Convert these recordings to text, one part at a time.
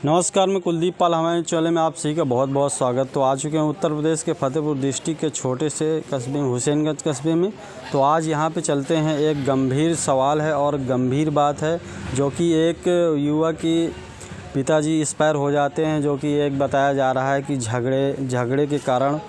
नमस्कार, मैं कुलदीप पाल। हमारे चैनल में आप सभी का बहुत बहुत स्वागत। तो आ चुके हैं उत्तर प्रदेश के फतेहपुर डिस्ट्रिक्ट के छोटे से कस्बे में, हुसैनगंज कस्बे में। तो आज यहाँ पे चलते हैं। एक गंभीर सवाल है और गंभीर बात है, जो कि एक युवक की पिताजी एक्सपायर हो जाते हैं, जो कि एक बताया जा रहा है कि झगड़े के कारण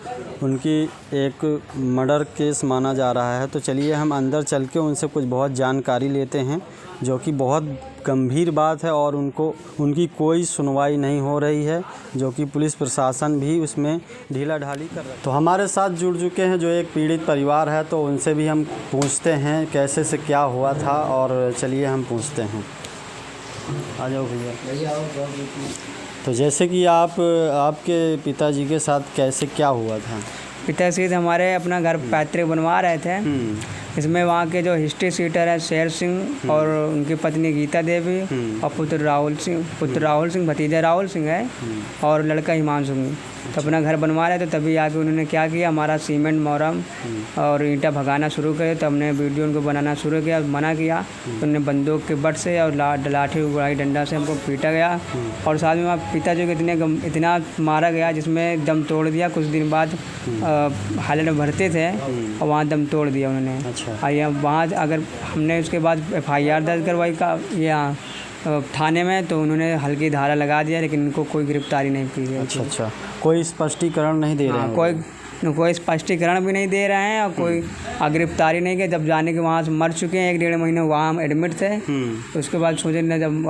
उनकी एक मर्डर केस माना जा रहा है। तो चलिए हम अंदर चल के उनसे कुछ बहुत जानकारी लेते हैं, जो कि बहुत गंभीर बात है और उनकी कोई सुनवाई नहीं हो रही है, जो कि पुलिस प्रशासन भी उसमें ढीला ढाली कर रहा है। तो हमारे साथ जुड़ चुके हैं जो एक पीड़ित परिवार है, तो उनसे भी हम पूछते हैं कैसे से क्या हुआ था। और चलिए हम पूछते हैं। आ जाओ भैया। तो जैसे कि आपके पिताजी के साथ कैसे क्या हुआ था? पिताश्री हमारे अपना घर पैतृक बनवा रहे थे। इसमें वहाँ के जो हिस्ट्री सीटर है शेर सिंह और उनकी पत्नी गीता देवी और पुत्र राहुल सिंह भतीजा राहुल सिंह है और लड़का हिमांशु सिंह। तो अपना घर बनवा रहे थे, तभी आके उन्होंने क्या किया, हमारा सीमेंट मोरम और ईंटा भगाना शुरू करे। तो हमने वीडियो उनको बनाना शुरू किया, मना किया। तो उन्होंने बंदूक के बट से और लाठी गुड़ाई डंडा से हमको पीटा गया। और साथ में वहाँ पिताजी को इतना मारा गया जिसमें दम तोड़ दिया। कुछ दिन बाद हालत में भरते थे और वहाँ दम तोड़ दिया उन्होंने। अच्छा। वहाँ अगर हमने उसके बाद FIR दर्ज करवाई यहाँ थाने में, तो उन्होंने हल्की धारा लगा दिया, लेकिन इनको कोई गिरफ्तारी नहीं की है। अच्छा, कोई स्पष्टीकरण नहीं दे रहे हैं? कोई स्पष्टीकरण भी नहीं दे रहे हैं और कोई गिरफ्तारी नहीं की। जब जाने के वहाँ से मर चुके हैं, 1-1.5 महीने वहाँ हम एडमिट थे। तो उसके बाद सोचे न, जब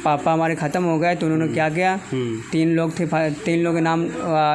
पापा हमारे ख़त्म हो गए तो उन्होंने क्या किया, 3 लोग थे, 3 लोगों के नाम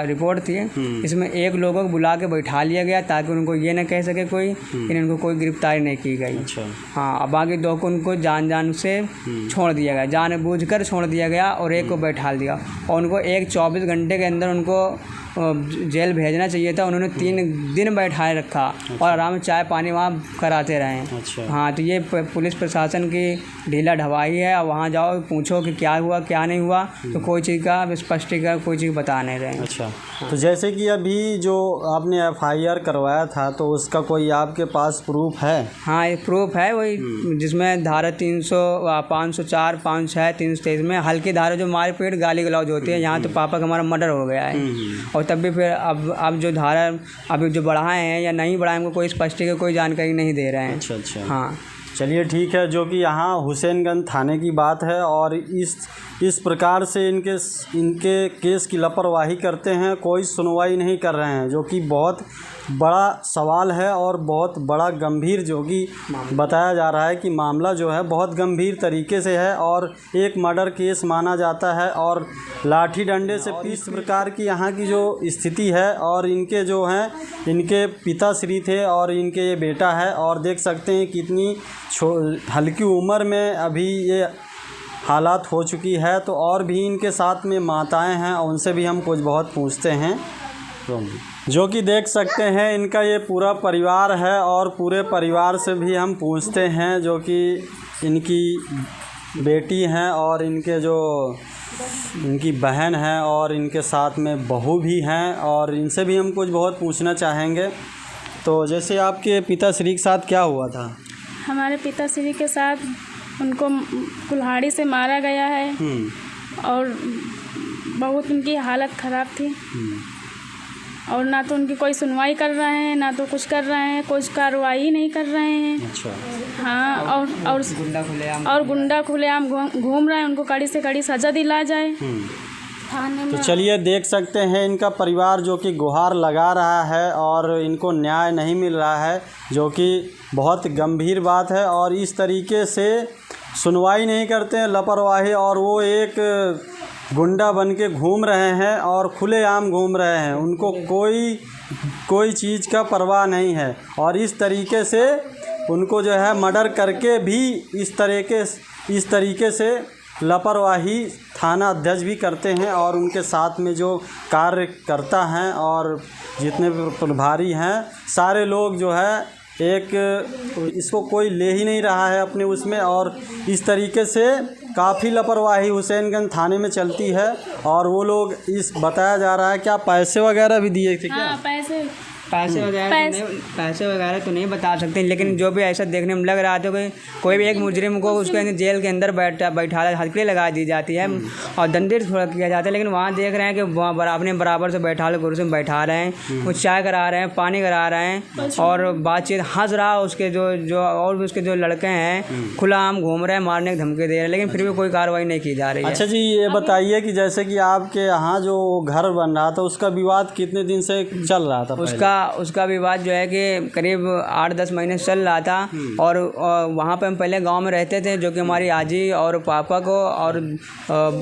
रिपोर्ट थी। इसमें 1 लोगों को बुला के बैठा लिया गया ताकि उनको ये न कह सके कोई कि इनको कोई गिरफ्तारी नहीं की गई। अच्छा। हाँ, अब बाकी 2 को उनको जान से छोड़ दिया गया, जानबूझकर छोड़ दिया गया और 1 को बैठा दिया। और उनको 24 घंटे के अंदर उनको जेल भेजना चाहिए था। उन्होंने 3 दिन बैठाए रखा। अच्छा। और आराम से चाय पानी वहाँ कराते रहे। अच्छा। हाँ, तो ये पुलिस प्रशासन की ढीला ढवाई है। और वहाँ जाओ पूछो कि क्या हुआ क्या नहीं हुआ, तो कोई चीज़ का स्पष्टीकरण कोई चीज़ बता नहीं रहे। अच्छा। तो जैसे कि अभी जो आपने FIR करवाया था, तो उसका कोई आपके पास प्रूफ है? हाँ, एक प्रूफ है, वही जिसमें धारा 300, 504, 506, 323 में हल्की धारा जो मारपीट गाली गलौज होती है। यहाँ तो पापा का हमारा मर्डर हो गया है। और तब भी फिर अब जो धारा अभी जो बढ़ाए हैं या नहीं बढ़ाए, हमको कोई स्पष्टीकरण कोई जानकारी नहीं दे रहे हैं। अच्छा। हाँ, चलिए ठीक है। जो कि यहाँ हुसैनगंज थाने की बात है और इस प्रकार से इनके केस की लापरवाही करते हैं, कोई सुनवाई नहीं कर रहे हैं, जो कि बहुत बड़ा सवाल है और बहुत बड़ा गंभीर, जो कि बताया जा रहा है कि मामला जो है बहुत गंभीर तरीके से है और एक मर्डर केस माना जाता है। और लाठी डंडे से इस प्रकार की यहाँ की जो स्थिति है, और इनके जो हैं, इनके पिताश्री थे और इनके ये बेटा है। और देख सकते हैं कितनी हल्की उम्र में अभी ये हालात हो चुकी है। तो और भी इनके साथ में माताएं हैं, और उनसे भी हम कुछ बहुत पूछते हैं। जो कि देख सकते हैं इनका ये पूरा परिवार है, और पूरे परिवार से भी हम पूछते हैं, जो कि इनकी बेटी हैं और इनकी बहन है और इनके साथ में बहू भी हैं, और इनसे भी हम कुछ बहुत पूछना चाहेंगे। तो जैसे आपके पिताश्री के साथ क्या हुआ था? हमारे पिताश्री के साथ उनको कुल्हाड़ी से मारा गया है और बहुत उनकी हालत ख़राब थी। और ना तो उनकी कोई सुनवाई कर रहे हैं, ना तो कुछ कर रहे हैं, कुछ कार्रवाई नहीं कर रहे हैं। अच्छा। हाँ, और गुंडा खुलेआम घूम रहे हैं। उनको कड़ी से कड़ी सज़ा दिला जाए थाने में। तो चलिए देख सकते हैं इनका परिवार जो कि गुहार लगा रहा है और इनको न्याय नहीं मिल रहा है, जो कि बहुत गंभीर बात है। और इस तरीके से सुनवाई नहीं करते हैं, लापरवाही, और वो एक गुंडा बन के घूम रहे हैं और खुलेआम घूम रहे हैं। उनको कोई चीज़ का परवाह नहीं है। और इस तरीके से उनको जो है मर्डर करके भी इस तरीके से लापरवाही थाना अध्यक्ष भी करते हैं, और उनके साथ में जो कार्यकर्ता हैं और जितने प्रभारी हैं, सारे लोग जो है इसको कोई ले ही नहीं रहा है अपने उसमें। और इस तरीके से काफ़ी लापरवाही हुसैनगंज थाने में चलती है। और वो लोग बताया जा रहा है क्या पैसे वगैरह भी दिए थे क्या? हाँ, पैसे वगैरह तो नहीं बता सकते, लेकिन जो भी ऐसा देखने में लग रहा था कि कोई भी एक मुजरिम को उसके जेल के अंदर बैठा हथकड़ी लगा दी जाती है और दंडित थोड़ा किया जाता है, लेकिन वहाँ देख रहे हैं कि वहाँ अपने बराबर से बैठा कुर्सी में बैठा रहे हैं, कुछ चाय करा रहे हैं, पानी करा रहे हैं और बातचीत हंस रहा उसके जो और भी उसके जो लड़के हैं खुला आम घूम रहे हैं, मारने की धमकी दे रहे हैं, लेकिन फिर भी कोई कार्रवाई नहीं की जा रही है। अच्छा जी, ये बताइए कि जैसे कि आपके यहाँ जो घर बन रहा था उसका विवाद कितने दिन से चल रहा था? उसका विवाद जो है कि करीब 8-10 महीने से चल रहा था और वहाँ पे हम पहले गांव में रहते थे, जो कि हमारी आजी और पापा को और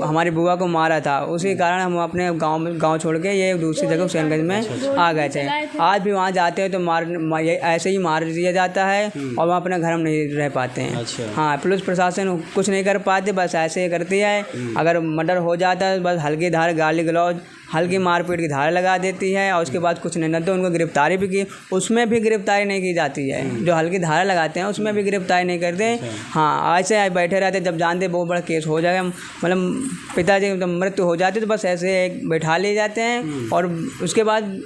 हमारी बुआ को मारा था। उसी कारण हम अपने गांव छोड़ के ये दूसरी जगह हुसैनगंज में आ गए थे। आज भी वहाँ जाते हैं तो ऐसे ही मार दिया जाता है और वहाँ अपने घर में नहीं रह पाते हैं। अच्छा। हाँ, पुलिस प्रशासन कुछ नहीं कर पाते, बस ऐसे ही करती है। अगर मर्डर हो जाता है बस हल्की धार गाली गलौज हल्की मारपीट की धार लगा देती है और उसके बाद कुछ नहीं। न तो उनको गिरफ्तारी भी की, उसमें भी गिरफ्तारी नहीं की जाती है। जो हल्की धारा लगाते हैं उसमें भी गिरफ्तारी नहीं करते। हाँ, ऐसे बैठे रहते, जब जानते बहुत बड़ा केस हो जाएगा, मतलब पिताजी की मृत्यु हो जाती तो बस ऐसे एक बैठा लिए जाते हैं और उसके बाद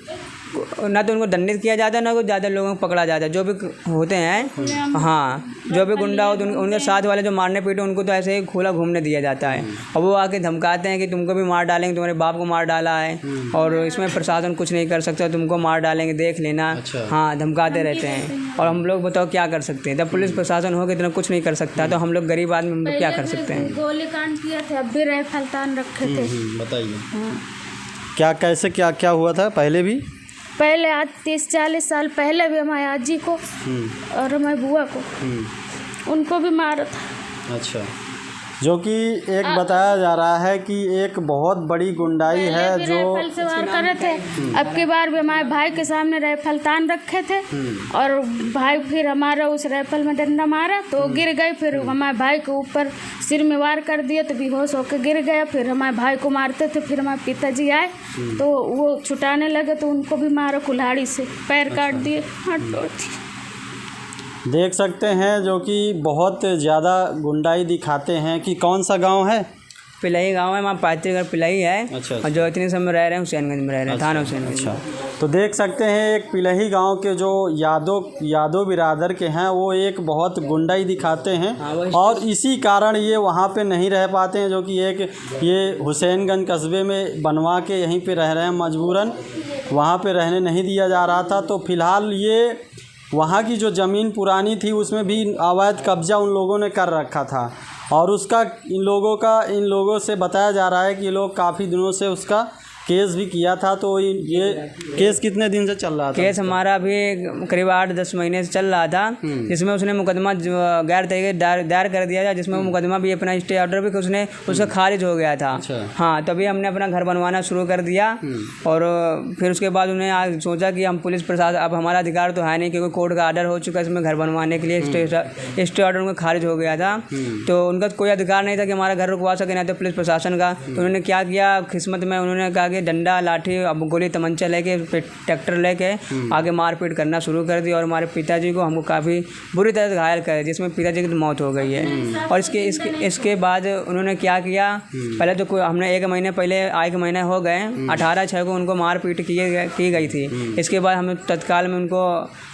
ना तो उनको दंडित किया जाता है ना कुछ ज़्यादा लोगों को पकड़ा जाता है। जो भी होते हैं, हाँ, जो भी गुंडा होते हैं उनके साथ वाले जो मारने पीटे उनको तो ऐसे ही खुला घूमने दिया जाता है और वो आके धमकाते हैं कि तुमको भी मार डालेंगे, तुम्हारे बाप को मार डाला है और इसमें प्रशासन कुछ नहीं कर सकता, तुमको मार डालेंगे, देख लेना। अच्छा। हाँ, धमकाते रहते हैं और हम लोग बताओ क्या कर सकते हैं? जब पुलिस प्रशासन हो इतना कुछ नहीं कर सकता तो हम लोग गरीब आदमी हम लोग क्या कर सकते हैं? गोली कांड किया था, अब भी राइफल तान रखे थे। बताइए क्या कैसे क्या हुआ था पहले आज 30-40 साल पहले भी हमारी आजी को और हमारी बुआ को उनको भी मारा था। अच्छा, जो कि एक बताया जा रहा है कि एक बहुत बड़ी गुंडाई है जो राइफल से वार कर रहे थे। अब की बार भी हमारे भाई के सामने राइफल तान रखे थे और भाई फिर हमारा उस राइफल में डंडा मारा तो गिर गए। फिर हमारे भाई के ऊपर सिर में वार कर दिया तो बेहोश होकर गिर गया। फिर हमारे भाई को मारते थे, फिर हमारे पिताजी आए तो वो छुटाने लगे तो उनको भी मारा कुल्हाड़ी से, पैर काट दिए, हाथ तोड़ दिए। देख सकते हैं जो कि बहुत ज़्यादा गुंडाई दिखाते हैं। कि कौन सा गांव है? पिलाई गांव है, वहाँ पात्रीगढ़ पिलाई है। अच्छा। और जो इतने समय रह रहे हैं हुसैनगंज में रह रहे हैं, थाना हुसैनगंज। अच्छा, तो देख सकते हैं एक पिलही गांव के जो यादव बिरादर के हैं वो एक बहुत गुंडाई दिखाते हैं। हाँ, और इसी कारण ये वहाँ पे नहीं रह पाते हैं, जो कि ये हुसैनगंज कस्बे में बनवा के यहीं पे रह रहे हैं मजबूरन, वहाँ पे रहने नहीं दिया जा रहा था। तो फिलहाल ये वहाँ की जो ज़मीन पुरानी थी उसमें भी अवैध कब्जा उन लोगों ने कर रखा था और उसका इन लोगों से बताया जा रहा है कि ये लोग काफ़ी दिनों से उसका केस भी किया था। तो ये केस कितने दिन से चल रहा था? केस हमारा अभी करीब 8-10 महीने से चल रहा था, जिसमें उसने मुकदमा गैर तरीके दायर कर दिया था, जिसमें मुकदमा भी अपना स्टे ऑर्डर भी उसका खारिज हो गया था। अच्छा। हाँ, तभी हमने अपना घर बनवाना शुरू कर दिया और फिर उसके बाद उन्हें आज सोचा कि हम पुलिस प्रशासन, अब हमारा अधिकार तो है नहीं क्योंकि कोर्ट का ऑर्डर हो चुका है इसमें घर बनवाने के लिए, स्टे ऑर्डर उनका खारिज हो गया था। तो उनका कोई अधिकार नहीं था कि हमारा घर रुकवा सके, ना तो पुलिस प्रशासन का। तो उन्होंने क्या किया, किस्मत में उन्होंने कहा डंडा लाठी अब गोली तमंचा लेके ट्रैक्टर लेके आगे मारपीट करना शुरू कर दी और हमारे पिताजी को हमको काफ़ी बुरी तरह से घायल कर, जिसमें पिताजी की मौत हो गई है। और इसके बाद उन्होंने क्या किया, पहले तो हमने 1 महीने हो गए, 18/6 को उनको मारपीट की गई थी। इसके बाद हमने तत्काल में उनको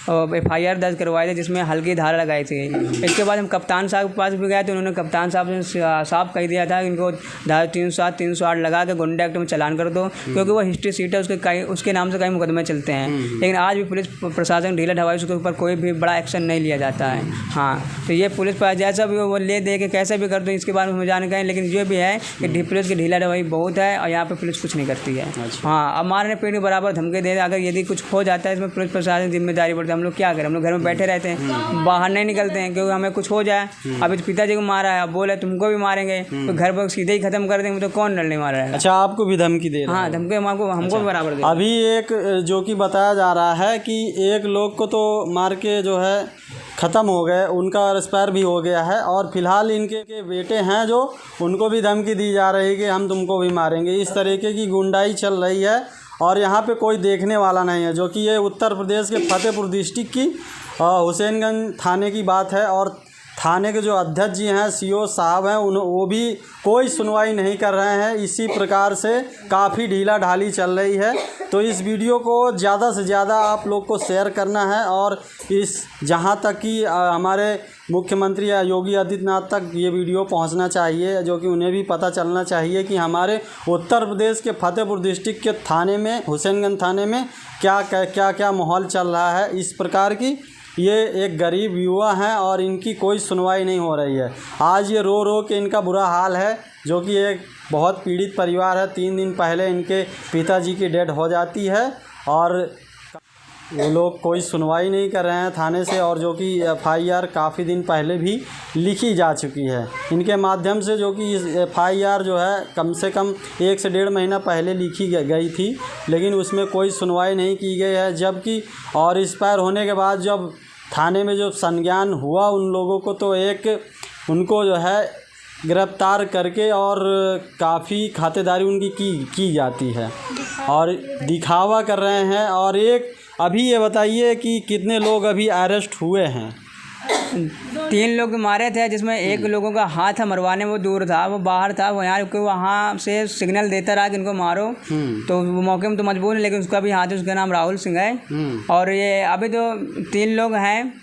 FIR दर्ज करवाए थे जिसमें हल्की धारा लगाई थी। इसके बाद हम कप्तान साहब के पास भी गए तो उन्होंने कप्तान साहब ने साफ कह दिया था इनको धारा 307 308 लगा के गुंडा एक्ट में चालान कर दो, क्योंकि वो हिस्ट्री सीट है, उसके नाम से कई मुकदमे चलते हैं। लेकिन आज भी पुलिस प्रशासन ढीला ढवाई उसके ऊपर कोई भी बड़ा एक्शन नहीं लिया जाता है। हाँ, तो ये पुलिस पर जैसा भी वो ले दे के कैसे भी कर दो इसके बारे में हम जान गए, लेकिन ये भी है कि पुलिस की ढीला ढवाई बहुत है और यहाँ पर पुलिस कुछ नहीं करती है। हाँ, अब मारने पीटने के बराबर धमकी दे, अगर यदि कुछ हो जाता है इसमें पुलिस प्रशासन जिम्मेदारी पड़ती है। हम लोग क्या करें, हम लोग घर में बैठे रहते हैं, बाहर नहीं निकलते हैं क्योंकि हमें कुछ हो जाए। अभी पिताजी को मारा है, अब बोले तुमको भी मारेंगे तो घर पर सीधे ही खत्म कर देंगे, तो कौन लड़ने मारा है। अच्छा, आपको भी धमकी दे रहे हैं? हाँ, धमकी हमको भी बराबर दे। अभी एक जो कि बताया जा रहा है कि एक लोग को तो मार के जो है ख़त्म हो गए, उनका एक्सपायर भी हो गया है और फिलहाल इनके बेटे हैं जो उनको भी धमकी दी जा रही है कि हम तुमको भी मारेंगे। इस तरीके की गुंडाई चल रही है और यहाँ पे कोई देखने वाला नहीं है। जो कि ये उत्तर प्रदेश के फतेहपुर डिस्ट्रिक्ट की हुसैनगंज थाने की बात है और थाने के जो अध्यक्ष जी हैं, सीओ साहब हैं, वो भी कोई सुनवाई नहीं कर रहे हैं। इसी प्रकार से काफ़ी ढीला ढाली चल रही है। तो इस वीडियो को ज़्यादा से ज़्यादा आप लोग को शेयर करना है और इस जहाँ तक कि हमारे मुख्यमंत्री या योगी आदित्यनाथ तक ये वीडियो पहुंचना चाहिए, जो कि उन्हें भी पता चलना चाहिए कि हमारे उत्तर प्रदेश के फतेहपुर डिस्ट्रिक्ट के थाने में, हुसैनगंज थाने में क्या माहौल चल रहा है। इस प्रकार की ये एक गरीब युवा हैं और इनकी कोई सुनवाई नहीं हो रही है। आज ये रो रो के इनका बुरा हाल है, जो कि एक बहुत पीड़ित परिवार है। 3 दिन पहले इनके पिताजी की डेथ हो जाती है और वो लोग कोई सुनवाई नहीं कर रहे हैं थाने से, और जो कि FIR काफ़ी दिन पहले भी लिखी जा चुकी है इनके माध्यम से, जो कि इस FIR जो है कम से कम 1 से 1.5 महीना पहले लिखी गई थी, लेकिन उसमें कोई सुनवाई नहीं की गई है। जबकि और एक्सपायर होने के बाद जब थाने में जो संज्ञान हुआ उन लोगों को, तो उनको जो है गिरफ्तार करके और काफ़ी खातेदारी उनकी की जाती है और दिखावा कर रहे हैं। और अभी ये बताइए कि कितने लोग अभी अरेस्ट हुए हैं? 3 लोग मारे थे, जिसमें एक लोगों का हाथ मरवाने वो दूर था, वो बाहर था, वो यहाँ वहाँ से सिग्नल देता रहा कि इनको मारो, तो वो मौके में तो मजबूर है, लेकिन उसका भी हाथ है, उसका नाम राहुल सिंह है। और ये अभी तो 3 लोग हैं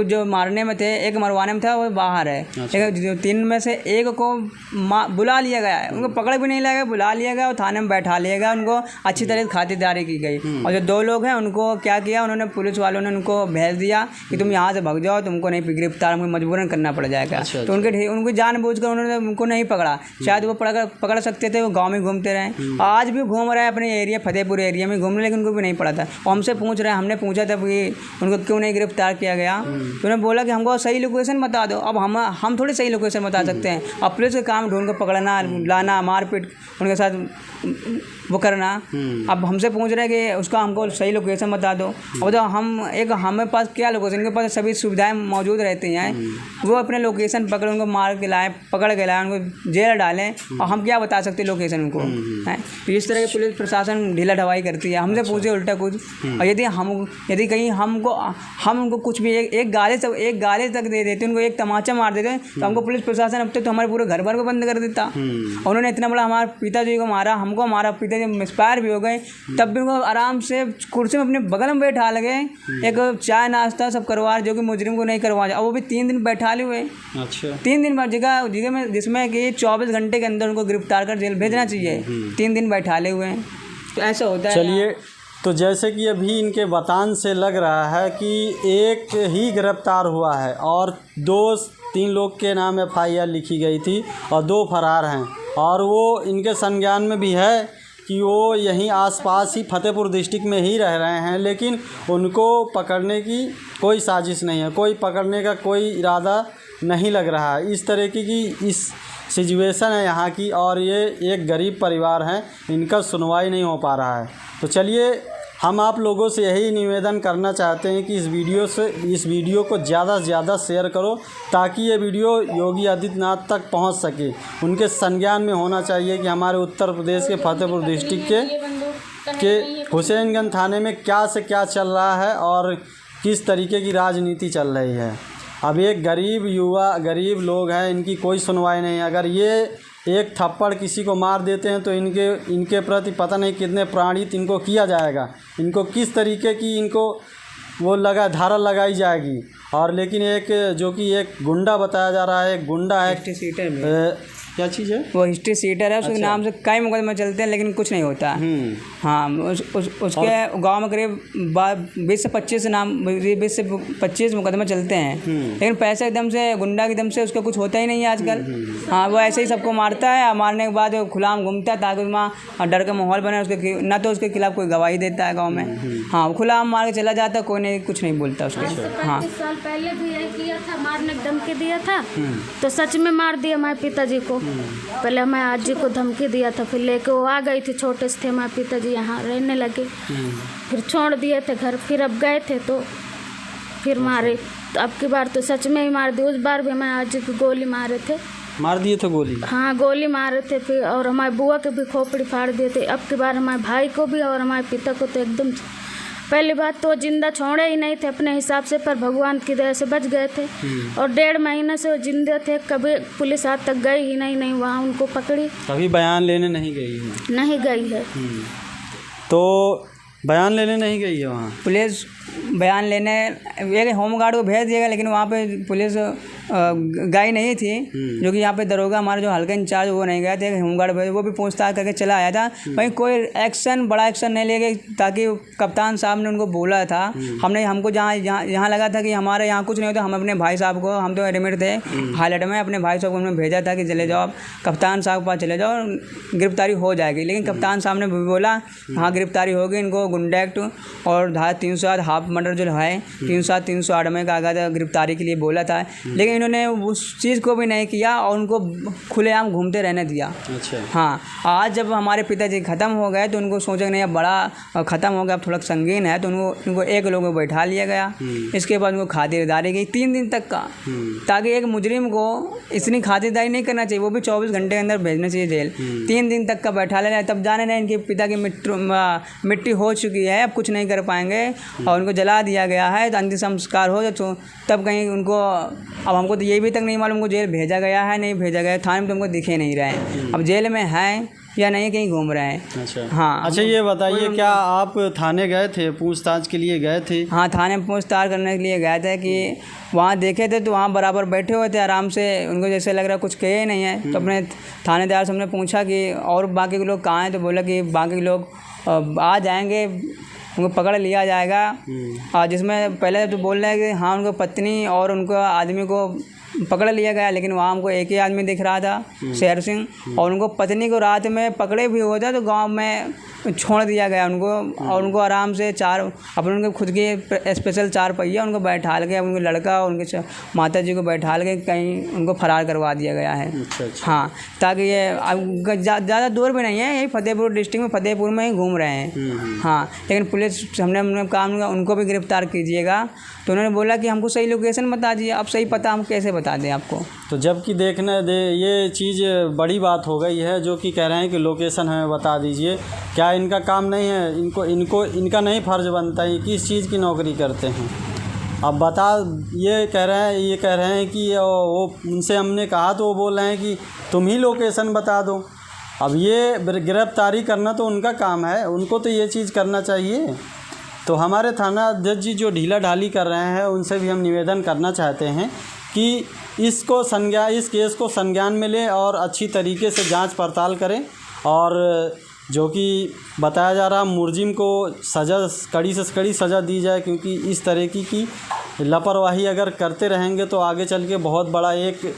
जो मारने में थे, एक मरवाने में था, वो बाहर है। लेकिन 3 में से एक को बुला लिया गया है, उनको पकड़ भी नहीं लगा, बुला लिया गया और थाने में बैठा लिया गया, उनको अच्छी तरह से खातिरदारी की गई। और जो 2 लोग हैं उनको क्या किया, उन्होंने पुलिस वालों ने उनको भेज दिया कि तुम यहाँ से भाग जाओ, तुमको नहीं गिरफ्तार मजबूरन करना पड़ जाएगा। अच्छा, तो उनको जानबूझकर उन्होंने उनको नहीं पकड़ा, शायद वो पकड़ सकते थे, वो गांव में घूमते रहे। आज भी घूम रहे हैं अपने एरिया, फतेहपुर एरिया में घूम रहे, लेकिन उनको भी नहीं पड़ा था। और हमसे पूछ रहे हैं, हमने पूछा था कि उनको क्यों नहीं गिरफ्तार किया गया, तो उन्होंने बोला कि हमको सही लोकेशन बता दो। अब हम थोड़ी सही लोकेशन बता सकते हैं, अब पुलिस का काम ढूंढ कर पकड़ना, लाना, मारपीट उनके साथ वो करना। अब हमसे पूछ रहे हैं कि उसका हमको सही लोकेशन बता दो। अब तो हमें पास क्या लोकेशन, इनके पास सभी सुविधाएं मौजूद रहती हैं, वो अपने लोकेशन पकड़ उनको मार के लाएँ, पकड़ के लाएँ, उनको जेल डालें, और हम क्या बता सकते लोकेशन उनको है। तो इस तरह की पुलिस प्रशासन ढीला ढवाई करती है। हमसे पूछे उल्टा कुछ, और यदि कहीं हम उनको कुछ भी एक गाली तक दे देते, उनको एक तमाचा मार देते, तो हमको पुलिस प्रशासन अब तक तो हमारे पूरे घर भर को बंद कर देता। उन्होंने इतना बड़ा हमारे पिताजी को मारा, हमको हमारा पिताजी एक्सपायर भी हो गए, तब भी उनको आराम से कुर्सी में अपने बगल में बैठा लगे, एक चाय नाश्ता सब करवा, जो कि मुजरिम को नहीं करवा, अब वो भी 3 दिन बैठा लिए हुए। अच्छा, 3 दिन जगह में, जिसमें कि 24 घंटे के अंदर उनको गिरफ्तार कर जेल भेजना चाहिए, 3 दिन बैठा ले हुए हैं। तो ऐसा होता है। चलिए, तो जैसे कि अभी इनके बयान से लग रहा है कि एक ही गिरफ्तार हुआ है और 2-3 लोग के नाम FIR लिखी गई थी और 2 फरार हैं, और वो इनके संज्ञान में भी है कि वो यहीं आसपास ही फतेहपुर डिस्ट्रिक्ट में ही रह रहे हैं, लेकिन उनको पकड़ने की कोई साजिश नहीं है, कोई पकड़ने का कोई इरादा नहीं लग रहा है। इस तरह की इस सिचुएशन है यहाँ की, और ये एक गरीब परिवार हैं, इनका सुनवाई नहीं हो पा रहा है। तो चलिए, हम आप लोगों से यही निवेदन करना चाहते हैं कि इस वीडियो को ज़्यादा से ज़्यादा शेयर करो, ताकि ये वीडियो योगी आदित्यनाथ तक पहुंच सके। उनके संज्ञान में होना चाहिए कि हमारे उत्तर प्रदेश के फतेहपुर डिस्ट्रिक्ट के हुसैनगंज थाने में क्या से क्या चल रहा है और किस तरीके की राजनीति चल रही है। अब एक गरीब लोग हैं, इनकी कोई सुनवाई नहीं है। अगर ये एक थप्पड़ किसी को मार देते हैं तो इनके प्रति पता नहीं कितने प्राणित इनको किया जाएगा, इनको किस तरीके की वो धारा लगाई जाएगी। और लेकिन जो कि एक गुंडा बताया जा रहा है, एक गुंडा है, क्या चीज़ है वो, हिस्ट्री सीटर है, उसके नाम से कई मुकदमे चलते हैं, लेकिन कुछ नहीं होता। हाँ, उसके गांव में करीब 20 से 25 मुकदमे चलते हैं, लेकिन पैसे एकदम से गुंडा की दम से उसका कुछ होता ही नहीं है आजकल। हाँ, वो ऐसे ही सबको मारता है, मारने के बाद खुलाम घूमता है ताकि वहाँ डर का माहौल बने, ना तो उसके खिलाफ कोई गवाही देता है गाँव में। हाँ, खुलाम मार के चला जाता है, कोई नहीं कुछ नहीं बोलता उसके। हाँ, 35 साल पहले भी यही किया था, मारने की धमकी दिया था, तो सच में मार दिया हमारे पिताजी को। पहले हमारे आज जी को धमकी दिया था, फिर लेके वो आ गई थी, छोटे से थे हमारे पिताजी, यहाँ रहने लगे, फिर छोड़ दिए थे घर, फिर अब गए थे तो फिर मारे। तो अब की बार तो सच में ही मार दी। उस बार भी हमारे आज जी की गोली मारे थे, मार दिए थे गोली। हाँ, गोली मारे थे फिर, और हमारे बुआ के भी खोपड़ी फाड़ दिए थे। अब की बार हमारे भाई को भी और हमारे पिता को तो एकदम पहली बात तो जिंदा छोड़े ही नहीं थे अपने हिसाब से, पर भगवान की दया से बच गए थे। और 1.5 महीने से वो जिंदे थे, कभी पुलिस आज तक गई ही नहीं वहाँ उनको पकड़ी, कभी बयान लेने नहीं गई है? नहीं गई है। तो बयान लेने नहीं गई है वहाँ? पुलिस बयान लेने एक होमगार्ड को भेज दिएगा, लेकिन वहाँ पे पुलिस गई नहीं थी, जो कि यहाँ पे दरोगा हमारा जो हल्का इंचार्ज वो नहीं गया थे, होमगार्ड भेज, वो भी पूछताछ करके चला आया था। वहीं कोई एक्शन बड़ा एक्शन नहीं ले गए, ताकि कप्तान साहब ने उनको बोला था, हमको यहाँ लगा था कि हमारे यहाँ कुछ नहीं होता, हम अपने भाई साहब को, हम तो एडमिट थे हाईलाइट में, अपने भाई साहब को हमने भेजा था कि चले जाओ आप कप्तान साहब के पास चले जाओ, गिरफ्तारी हो जाएगी। लेकिन कप्तान साहब ने बोला हाँ गिरफ्तारी होगी, इनको गुंडा एक्ट और धारा 307 हाफ मर्डर जो है 307 308 में कागज गिरफ्तारी के लिए बोला था, लेकिन इन्होंने उस चीज़ को भी नहीं किया और उनको खुलेआम घूमते रहने दिया। अच्छा। हाँ, आज जब हमारे पिताजी ख़त्म हो गए तो उनको सोचा कि नहीं अब बड़ा ख़त्म हो गया, अब थोड़ा संगीन है, तो उनको एक लोगों को बैठा लिया गया। इसके बाद उनको खातिरदारी की 3 दिन तक का, ताकि एक मुजरिम को इतनी खातिरदारी नहीं करना चाहिए, वो भी 24 घंटे के अंदर भेजना चाहिए जेल। 3 दिन तक का बैठा लेना, तब जाने नहीं इनके पिता की मिट्टी हो चुकी है, अब कुछ नहीं कर पाएंगे और उनको जला दिया गया है, तो अंतिम संस्कार हो तो तब कहीं उनको, अब हमको तो ये भी तक नहीं मालूम उनको जेल भेजा गया है नहीं भेजा गया है, थाने में तो हमको दिखे नहीं रहे हैं, अब जेल में हैं या नहीं कहीं घूम रहे हैं। अच्छा। हाँ। अच्छा ये बताइए, क्या आप थाने गए थे, पूछताछ के लिए गए थे? हाँ, थाने में पूछताछ करने के लिए गए थे कि वहाँ देखे थे तो वहाँ बराबर बैठे हुए थे आराम से, उनको जैसे लग रहा कुछ कहे ही नहीं है। तो अपने थानेदार से हमने पूछा कि और बाकी के लोग कहाँ हैं, तो बोला कि बाकी लोग आ जाएंगे, उनको पकड़ लिया जाएगा। और जिसमें पहले तो बोल रहे हैं कि हाँ उनको पत्नी और उनको आदमी को पकड़ लिया गया, लेकिन वहाँ हमको एक ही आदमी दिख रहा था, शेर सिंह, और उनको पत्नी को रात में पकड़े भी हुआ था तो गांव में छोड़ दिया गया उनको, और उनको आराम से अपने उनके खुद की स्पेशल 4 पहिया उनको बैठाल के, उनके लड़का और उनके माता जी को बैठाल के कहीं उनको फरार करवा दिया गया है। अच्छा। हाँ, ताकि ये ज़्यादा दूर भी नहीं है, यही फतेहपुर डिस्ट्रिक्ट में फतेहपुर में ही घूम रहे हैं। हाँ, लेकिन पुलिस हमने काम उनको भी गिरफ्तार कीजिएगा, तो उन्होंने बोला कि हमको सही लोकेशन बता दीजिए। अब सही पता हम कैसे बता दें आपको? तो जबकि देखने दे ये चीज़ बड़ी बात हो गई है, जो कि कह रहे हैं कि लोकेशन हमें बता दीजिए, क्या इनका काम नहीं है? इनका नहीं फ़र्ज़ बनता है? किस चीज़ की नौकरी करते हैं? अब ये कह रहे हैं कि वो उनसे हमने कहा तो वो बोल रहे हैं कि तुम ही लोकेशन बता दो। अब ये गिरफ्तारी करना तो उनका काम है, उनको तो ये चीज़ करना चाहिए। तो हमारे थाना अध्यक्ष जी जो ढीला ढाली कर रहे हैं, उनसे भी हम निवेदन करना चाहते हैं कि इस केस को संज्ञान में लें और अच्छी तरीके से जांच पड़ताल करें, और जो कि बताया जा रहा मुलजिम को कड़ी से कड़ी सज़ा दी जाए, क्योंकि इस तरह की लापरवाही अगर करते रहेंगे तो आगे चल के बहुत बड़ा एक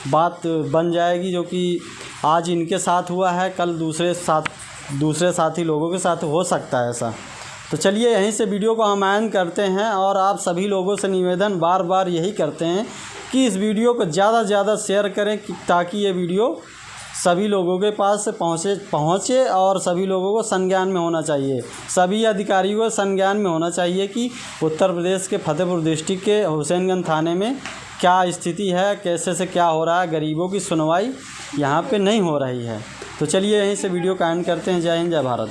बात बन जाएगी, जो कि आज इनके साथ हुआ है, कल दूसरे साथी लोगों के साथ हो सकता है ऐसा। तो चलिए यहीं से वीडियो को हम एंड करते हैं, और आप सभी लोगों से निवेदन बार बार यही करते हैं कि इस वीडियो को ज़्यादा से ज़्यादा शेयर करें, ताकि ये वीडियो सभी लोगों के पास पहुँचे और सभी लोगों को संज्ञान में होना चाहिए, सभी अधिकारियों को संज्ञान में होना चाहिए कि उत्तर प्रदेश के फतेहपुर डिस्ट्रिक्ट के हुसैनगंज थाने में क्या स्थिति है, कैसे से क्या हो रहा है, गरीबों की सुनवाई यहाँ पे नहीं हो रही है। तो चलिए यहीं से वीडियो का एंड करते हैं। जय हिंद, जय भारत।